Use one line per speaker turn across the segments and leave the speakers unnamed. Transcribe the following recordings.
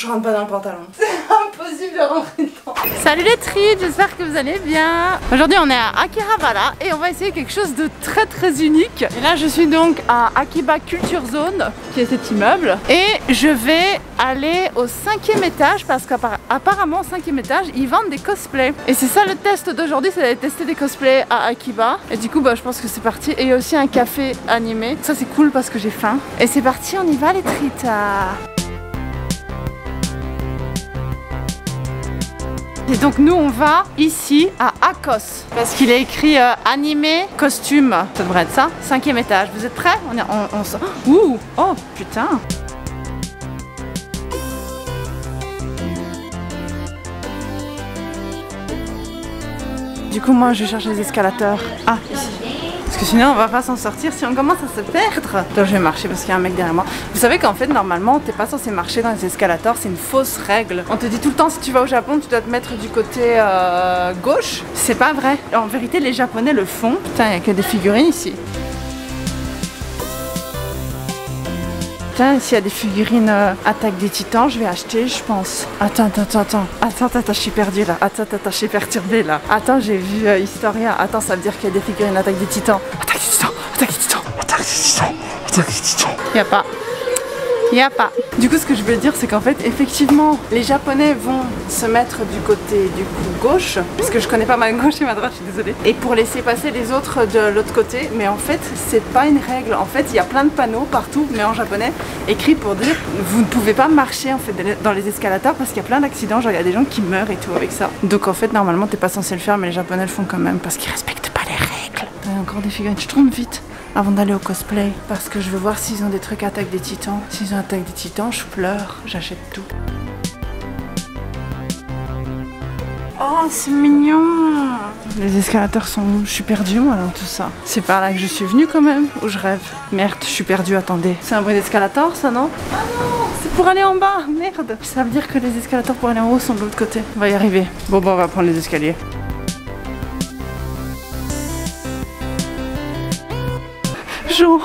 Je rentre pas dans le pantalon. C'est impossible de rentrer dedans.
Salut les treats, j'espère que vous allez bien. Aujourd'hui on est à Akihabara et on va essayer quelque chose de très unique. Et là je suis donc à Akiba Culture Zone, qui est cet immeuble. Et je vais aller au 5e étage parce qu'apparemment au 5e étage ils vendent des cosplays. Et c'est ça le test d'aujourd'hui, c'est d'aller tester des cosplays à Akiba. Et du coup je pense que c'est parti. Et il y a aussi un café animé. Ça c'est cool parce que j'ai faim. Et c'est parti, on y va les treats. Et donc nous on va ici à Akos parce qu'il est écrit animé costume. Ça devrait être ça. 5e étage. Vous êtes prêts? Ouh! Oh putain! Du coup moi je cherche les escalateurs. Ah ici. Parce que sinon on va pas s'en sortir si on commence à se perdre. Donc je vais marcher parce qu'il y a un mec derrière moi. Vous savez qu'en fait normalement t'es pas censé marcher dans les escalators, c'est une fausse règle. On te dit tout le temps si tu vas au Japon tu dois te mettre du côté gauche. C'est pas vrai. En vérité les Japonais le font. Putain il y a que des figurines ici. Putain ici il y a des figurines Attaque des Titans, je vais acheter je pense. Attends, je suis perdue là. Attends, je suis perturbée là. Attends j'ai vu Historia. Attends ça veut dire qu'il y a des figurines Attaque des Titans. Y a pas. Du coup ce que je veux dire c'est qu'en fait effectivement les Japonais vont se mettre du côté du coup gauche parce que je connais pas ma gauche et ma droite, je suis désolée, et pour laisser passer les autres de l'autre côté, mais en fait c'est pas une règle. En fait il y a plein de panneaux partout mais en japonais écrits pour dire vous ne pouvez pas marcher en fait dans les escalators parce qu'il y a plein d'accidents, genre il y a des gens qui meurent et tout avec ça. Donc en fait normalement t'es pas censé le faire mais les Japonais le font quand même parce qu'ils respectent pas les règles. Il y a encore des figurines, je tourne vite avant d'aller au cosplay parce que je veux voir s'ils ont des trucs Attaque des Titans. S'ils ont Attaque des Titans, je pleure, j'achète tout. Oh, c'est mignon! Les escalateurs sont où? Je suis perdue moi dans tout ça. C'est par là que je suis venue quand même, ou je rêve? Merde, je suis perdue, attendez. C'est un bruit d'escalator ça, non? Ah non! C'est pour aller en bas, merde! Ça veut dire que les escalators pour aller en haut sont de l'autre côté. On va y arriver. Bon, on va prendre les escaliers. Jean,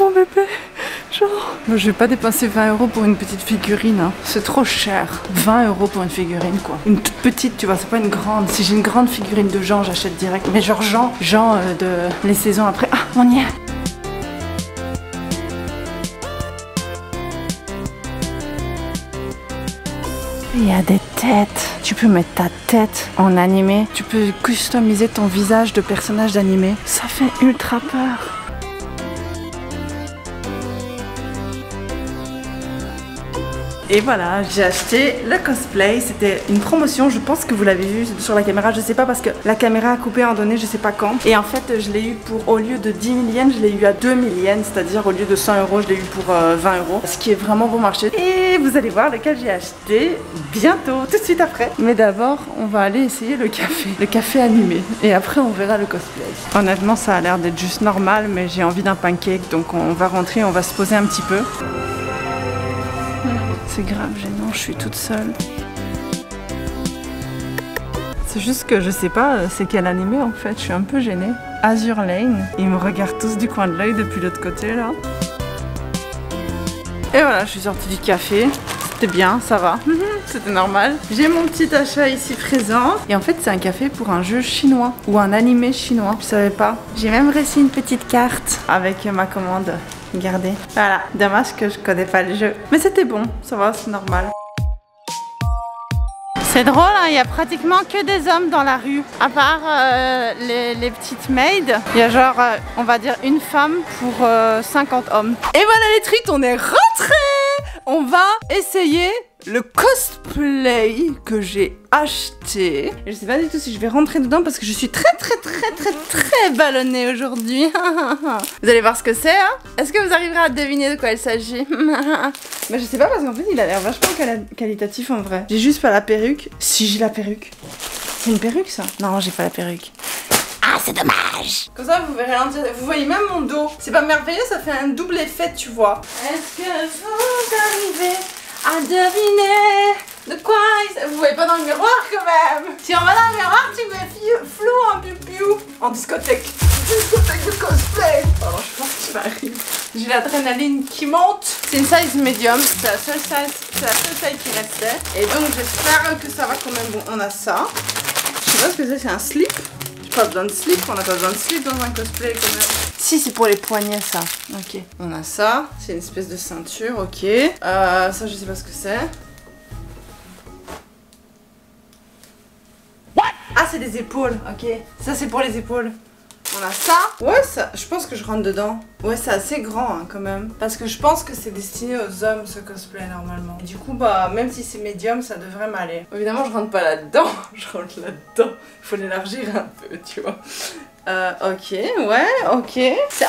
mon bébé, Jean. Je vais pas dépenser 20 € pour une petite figurine, hein. C'est trop cher. 20 € pour une figurine quoi. Une toute petite, tu vois, c'est pas une grande. Si j'ai une grande figurine de Jean, j'achète direct. Mais genre Jean de les saisons après. Ah, on y est. Il y a des têtes. Tu peux mettre ta tête en animé. Tu peux customiser ton visage de personnage d'animé. Ça fait ultra peur. Et voilà, j'ai acheté le cosplay, c'était une promotion, je pense que vous l'avez vu sur la caméra, je sais pas parce que la caméra a coupé en donné, je sais pas quand. Et en fait, je l'ai eu pour, au lieu de 10 000 yens, je l'ai eu à 2 000 yens, c'est-à-dire au lieu de 100 €, je l'ai eu pour 20 €, ce qui est vraiment bon marché. Et vous allez voir lequel j'ai acheté bientôt, tout de suite après. Mais d'abord, on va aller essayer le café animé. Et après, on verra le cosplay. Honnêtement, ça a l'air d'être juste normal, mais j'ai envie d'un pancake, donc on va rentrer, on va se poser un petit peu. C'est grave gênant, je suis toute seule. C'est juste que je sais pas c'est quel animé en fait, je suis un peu gênée. Azur Lane, ils me regardent tous du coin de l'œil depuis l'autre côté là. Et voilà, je suis sortie du café. C'était bien, ça va. C'était normal. J'ai mon petit achat ici présent. Et en fait, c'est un café pour un jeu chinois ou un animé chinois. Je savais pas. J'ai même reçu une petite carte avec ma commande. Regardez. Voilà. Dommage que je connais pas le jeu. Mais c'était bon. Ça va, c'est normal. C'est drôle, hein, il y a pratiquement que des hommes dans la rue. À part les petites maids. Il y a genre, on va dire, une femme pour 50 hommes. Et voilà les treats, on est rentrés! On va essayer le cosplay que j'ai acheté. Je sais pas du tout si je vais rentrer dedans parce que je suis très ballonnée aujourd'hui. Vous allez voir ce que c'est, hein. Est-ce que vous arriverez à deviner de quoi il s'agit? Mais je sais pas parce qu'en fait il a l'air vachement qualitatif en vrai. J'ai juste pas la perruque. Si j'ai la perruque. C'est une perruque ça? Non, j'ai pas la perruque. Ah, c'est dommage. Comme ça vous verrez l'entièreté. Vous voyez même mon dos. C'est pas merveilleux, ça fait un double effet, tu vois. Est-ce que vous arrivez à deviner de quoi il... Vous voyez pas dans le miroir quand même. Si on va dans le miroir, tu me flou en piou-piou. En discothèque. Discothèque de cosplay. Alors je pense qu'il m'arrive. J'ai l'adrénaline qui monte. C'est une size medium, c'est la seule taille qui restait. Et donc j'espère que ça va quand même. Bon, on a ça. Je sais pas ce que c'est un slip. J'ai pas besoin de slip, on n'a pas besoin de slip dans un cosplay quand même. Si, c'est pour les poignets ça. Ok. On a ça, c'est une espèce de ceinture, ok. Ça je sais pas ce que c'est. Ah, c'est des épaules, ok. Ça c'est pour les épaules. On a ça. Ouais, ça, je pense que je rentre dedans. Ouais, c'est assez grand hein, quand même. Parce que je pense que c'est destiné aux hommes ce cosplay normalement. Et du coup, bah, même si c'est médium, ça devrait m'aller. Évidemment, je rentre pas là-dedans. Je rentre là-dedans. Il faut l'élargir un peu, tu vois. Ok, ouais, ok.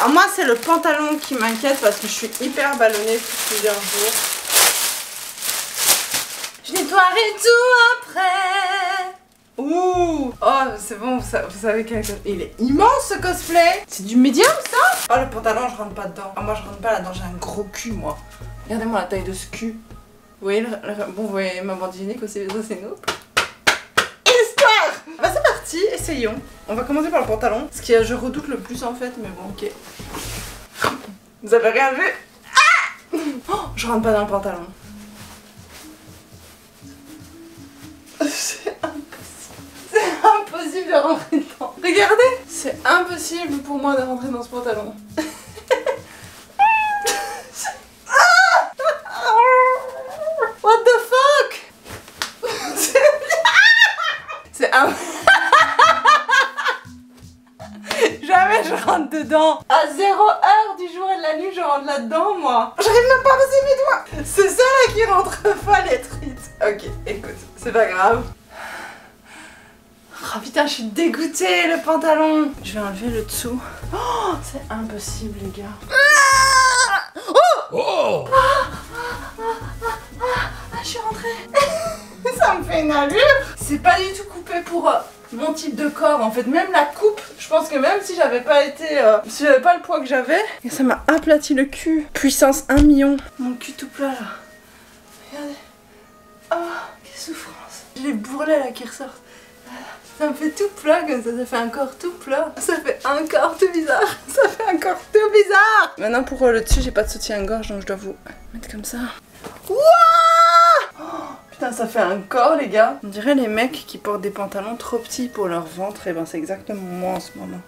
Moi, c'est le pantalon qui m'inquiète parce que je suis hyper ballonnée depuis plusieurs jours. Je nettoierai tout après. Ouh! Oh, c'est bon, vous savez il est immense ce cosplay! C'est du médium ça? Oh, le pantalon, je rentre pas dedans. Ah, moi, je rentre pas là-dedans, j'ai un gros cul, moi. Regardez-moi la taille de ce cul. Vous voyez, bon, vous voyez ma bande hygiénique aussi, ça c'est nous. Histoire! Bah, c'est parti, essayons. On va commencer par le pantalon. Ce que je redoute le plus en fait, mais bon, ok. Vous avez rien vu? Ah! Oh, je rentre pas dans le pantalon. Impossible de rentrer dedans. Regardez, c'est impossible pour moi de rentrer dans ce pantalon. What the fuck? C'est jamais je rentre dedans. À 0h du jour et de la nuit, je rentre là-dedans, moi. J'arrive même pas à passer mes doigts. C'est ça là qui rentre pas, les trites. Ok, écoute, c'est pas grave. Oh putain, je suis dégoûtée, le pantalon. Je vais enlever le dessous. Oh, c'est impossible, les gars. Oh, je suis rentrée. Ça me fait une allure. C'est pas du tout coupé pour mon type de corps. En fait, même la coupe, je pense que même si j'avais pas été... si j'avais pas le poids que j'avais, ça m'a aplati le cul. Puissance 1 million. Mon cul tout plat, là. Regardez. Oh, quelle souffrance. J'ai les bourrelets, là, qui ressortent. Ça me fait tout plat comme ça fait un corps tout plat. Ça fait un corps tout bizarre. Ça fait un corps tout bizarre. Maintenant pour le dessus, j'ai pas de soutien-gorge donc je dois vous mettre comme ça. Wouah! Oh, putain, ça fait un corps les gars. On dirait les mecs qui portent des pantalons trop petits pour leur ventre. Et ben c'est exactement moi en ce moment.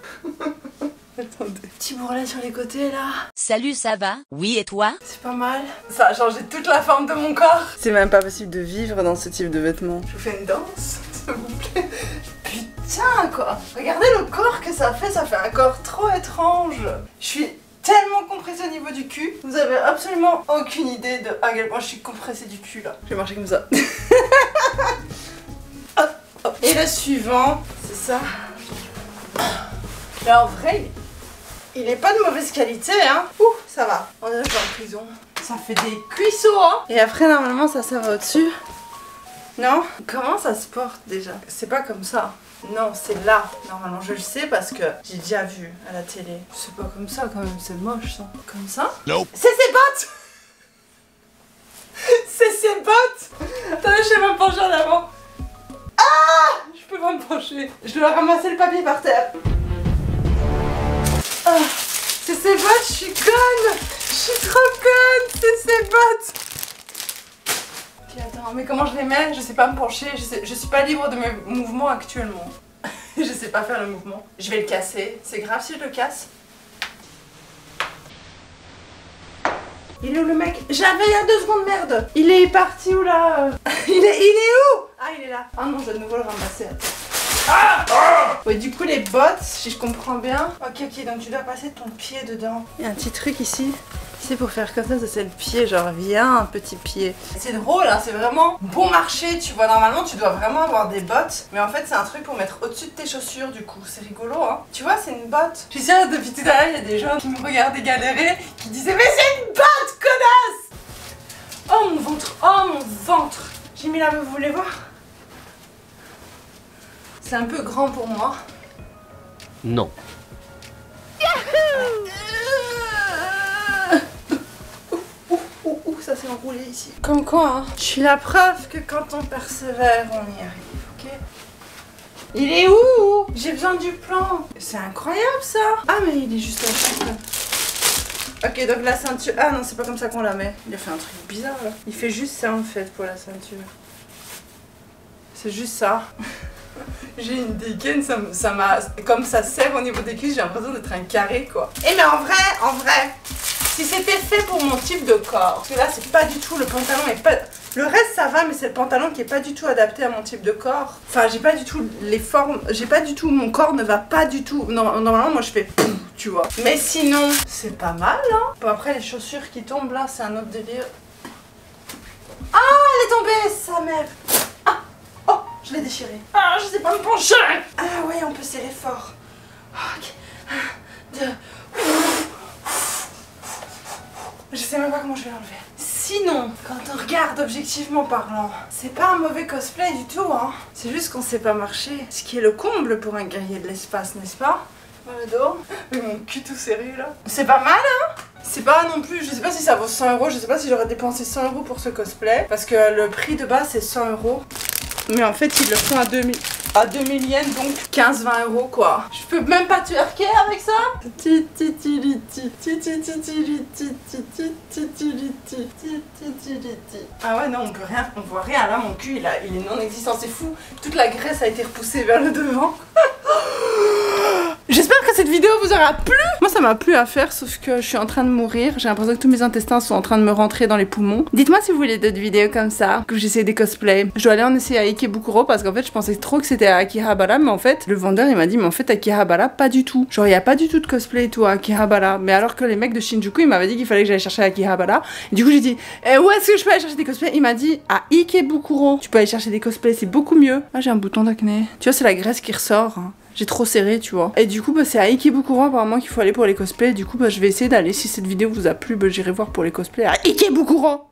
Attendez. Petit bourrelet sur les côtés là.
Salut, ça va? Oui, et toi?
C'est pas mal. Ça a changé toute la forme de mon corps. C'est même pas possible de vivre dans ce type de vêtements. Je vous fais une danse, s'il vous plaît. Putain quoi. Regardez le corps que ça fait un corps trop étrange. Je suis tellement compressée au niveau du cul. Vous avez absolument aucune idée de à quel point je suis compressée du cul là. Je vais marcher comme ça. Hop, hop. Et le suivant, c'est ça. Mais en vrai, il est pas de mauvaise qualité hein. Ouh, ça va. On est déjà en prison. Ça fait des cuisseaux hein. Et après normalement ça va au-dessus. Non? Comment ça se porte déjà? C'est pas comme ça. Non, c'est là. Normalement, je le sais parce que j'ai déjà vu à la télé. C'est pas comme ça quand même, c'est moche ça. Comme ça?
Nope.
C'est ses bottes! C'est ses bottes! Attendez, je sais pas me pencher en avant. Ah! Je peux pas me pencher. Je dois ramasser le papier par terre. Ah, c'est ses bottes, je suis conne! Je suis trop conne! C'est ses bottes! Attends, mais comment je les mets? Je sais pas me pencher, je suis pas libre de mes mouvements actuellement. Je sais pas faire le mouvement. Je vais le casser. C'est grave si je le casse? Il est où le mec? J'avais il y a 2 secondes, merde. Il est parti où là? Il est où? Ah, il est là. Ah non, je dois de nouveau le ramasser. Ah! Ouais, du coup les bottes, si je comprends bien. Ok, donc tu dois passer ton pied dedans. Il y a un petit truc ici. C'est pour faire comme ça, c'est le pied, genre viens un petit pied. C'est drôle, hein, c'est vraiment bon marché, tu vois, normalement tu dois vraiment avoir des bottes. Mais en fait c'est un truc pour mettre au-dessus de tes chaussures du coup, c'est rigolo hein. Tu vois, c'est une botte. Je suis sûre depuis tout à l'heure, il y a des gens qui me regardaient galérer, qui disaient mais c'est une botte, connasse! Oh mon ventre, oh mon ventre. J'ai mis la main, vous voulez voir? C'est un peu grand pour moi.
Non.
Ça s'est enroulé ici. Comme quoi, hein. Je suis la preuve que quand on persévère, on y arrive, ok? Il est où? J'ai besoin du plan. C'est incroyable ça. Ah mais il est juste là. Ok, donc la ceinture... Ah non, c'est pas comme ça qu'on la met. Il a fait un truc bizarre là. Il fait juste ça en fait pour la ceinture. C'est juste ça. J'ai une dégaine, ça m'a... Comme ça serre au niveau des cuisses, j'ai l'impression d'être un carré quoi. Et mais en vrai, si c'était fait pour mon type de corps, parce que là c'est pas du tout, le pantalon est pas... Le reste ça va, mais c'est le pantalon qui est pas du tout adapté à mon type de corps. Enfin j'ai pas du tout les formes, j'ai pas du tout, mon corps ne va pas du tout. Normalement moi je fais pouf, tu vois. Mais sinon, c'est pas mal hein. Bon après les chaussures qui tombent là, c'est un autre délire. Ah elle est tombée, sa mère. Je l'ai déchiré. Ah, je sais pas me pencher. Ah ouais, on peut serrer fort. Ok. 1, 2. Je sais même pas comment je vais l'enlever. Sinon, quand on regarde objectivement parlant, c'est pas un mauvais cosplay du tout, hein. C'est juste qu'on sait pas marcher. Ce qui est le comble pour un guerrier de l'espace, n'est-ce pas? Dans le dos. Avec mon cul tout serré là. C'est pas mal, hein? C'est pas non plus, je sais pas si ça vaut 100 €, je sais pas si j'aurais dépensé 100 € pour ce cosplay. Parce que le prix de base c'est 100 €. Mais en fait ils le font à 2000 yens, donc 15-20 € quoi. Je peux même pas twerker avec ça. Ah ouais non on peut rien, on voit rien là, mon cul il est non existant, c'est fou. Toute la graisse a été repoussée vers le devant. J'espère que cette vidéo vous aura plu. Moi ça m'a plu à faire, sauf que je suis en train de mourir. J'ai l'impression que tous mes intestins sont en train de me rentrer dans les poumons. Dites-moi si vous voulez d'autres vidéos comme ça, que j'essaie des cosplays. Je dois aller en essayer à Ikebukuro parce qu'en fait je pensais trop que c'était à Akihabara, mais en fait le vendeur il m'a dit mais en fait à Akihabara pas du tout. Genre il y a pas du tout de cosplay et tout à Akihabara. Mais alors que les mecs de Shinjuku ils m'avaient dit qu'il fallait que j'aille chercher à Akihabara. Et du coup j'ai dit où est-ce que je peux aller chercher des cosplays? Il m'a dit à Ikebukuro. Tu peux aller chercher des cosplays, c'est beaucoup mieux. Ah j'ai un bouton d'acné. Tu vois c'est la graisse qui ressort. Hein. J'ai trop serré tu vois. Et du coup bah, c'est à Ikebukuro apparemment qu'il faut aller pour les cosplays. Du coup bah, je vais essayer d'aller. Si cette vidéo vous a plu, bah, j'irai voir pour les cosplays à Ikebukuro.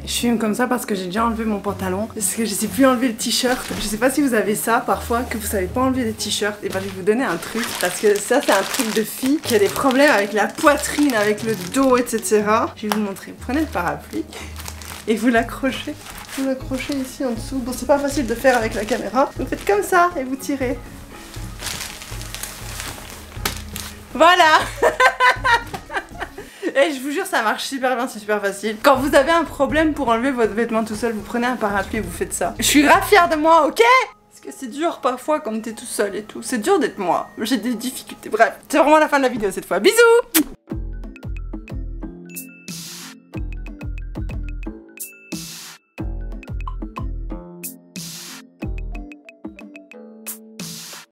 Je filme comme ça parce que j'ai déjà enlevé mon pantalon. Parce que je sais plus enlever le t-shirt. Je sais pas si vous avez ça parfois, que vous savez pas enlever les t-shirts. Et ben je vais vous donner un truc. Parce que ça c'est un truc de fille qui a des problèmes avec la poitrine, avec le dos, etc. Je vais vous montrer. Prenez le parapluie et vous l'accrochez. Vous l'accrochez ici en dessous. Bon c'est pas facile de faire avec la caméra. Vous faites comme ça et vous tirez. Voilà. Et je vous jure ça marche super bien, c'est super facile. Quand vous avez un problème pour enlever votre vêtement tout seul, vous prenez un parapluie et vous faites ça. Je suis grave fière de moi, ok? Parce que c'est dur parfois quand t'es tout seul et tout. C'est dur d'être moi. J'ai des difficultés. Bref, c'est vraiment la fin de la vidéo cette fois. Bisous!